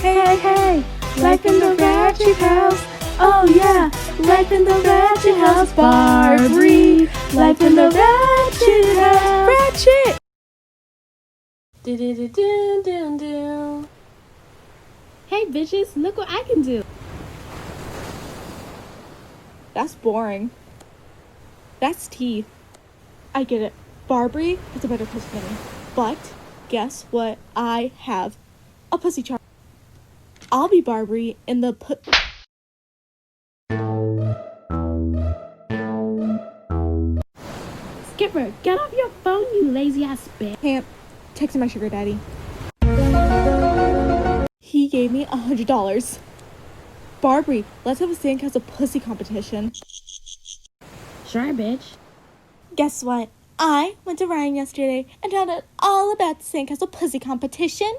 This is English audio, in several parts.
Hey, life in the Ratchet house. Oh yeah, life in the Ratchet house. Barbie, life in the Ratchet house. Ratchet! Do. Hey bitches, look what I can do. That's boring. That's tea. I get it. Barbie is a better pussy than me. But guess what? I have a pussy charm. I'll be Barbie in the Skipper, get off your phone, you lazy ass bitch. Can't. Texting my sugar daddy. He gave me $100. Barbie, let's have a sandcastle pussy competition. Sure, bitch. Guess what? I went to Ryan yesterday and found out all about the sandcastle pussy competition.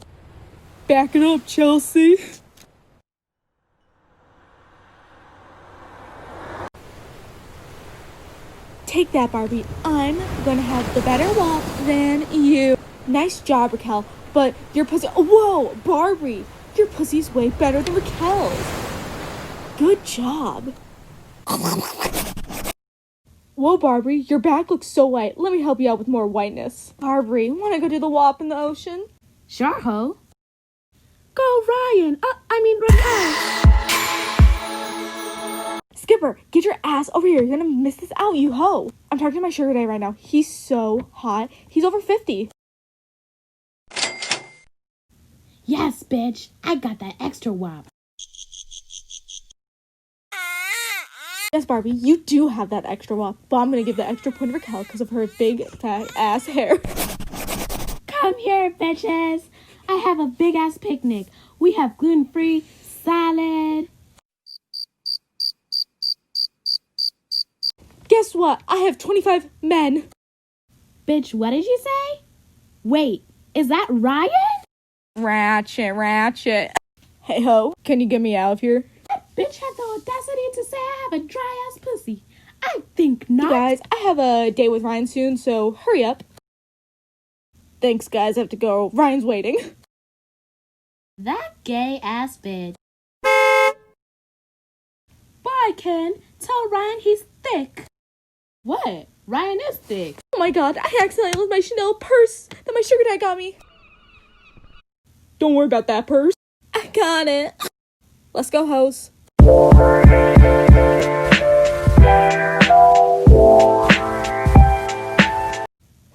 Back it up, Chelsea. Take that, Barbie. I'm gonna have the better walk than you. Nice job, Raquel. But your pussy... Whoa, Barbie. Your pussy's way better than Raquel's. Good job. Whoa, Barbie. Your back looks so white. Let me help you out with more whiteness. Barbie, wanna go do the WAP in the ocean? Sure, ho. Go, Ryan. Raquel. Skipper, get your ass over here. You're gonna miss this out, you hoe. I'm talking to my sugar daddy right now. He's so hot. He's over 50. Yes, bitch. I got that extra wop. Yes, Barbie, you do have that extra wop, but I'm gonna give the extra point to Raquel because of her big, fat ass hair. Come here, bitches. I have a big ass picnic. We have gluten-free salad. Guess what? I have 25 men. Bitch, what did you say? Wait, is that Ryan? Ratchet. Hey ho, can you get me out of here? That bitch had the audacity to say I have a dry ass pussy. I think not. You guys, I have a date with Ryan soon, so hurry up. Thanks, guys. I have to go. Ryan's waiting. That gay ass bitch. Bye, Ken. Tell Ryan he's thick. What? Ryan is thick. Oh my god, I accidentally left my Chanel purse that my sugar dad got me. Don't worry about that purse. I got it. Let's go, hoes.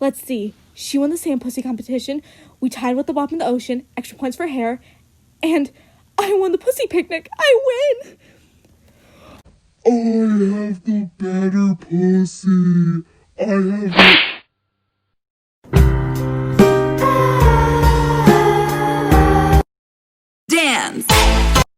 Let's see. She won the sand pussy competition. We tied with the WAP in the ocean. Extra points for hair. And I won the pussy picnic. I win. I have the better pussy. I have the...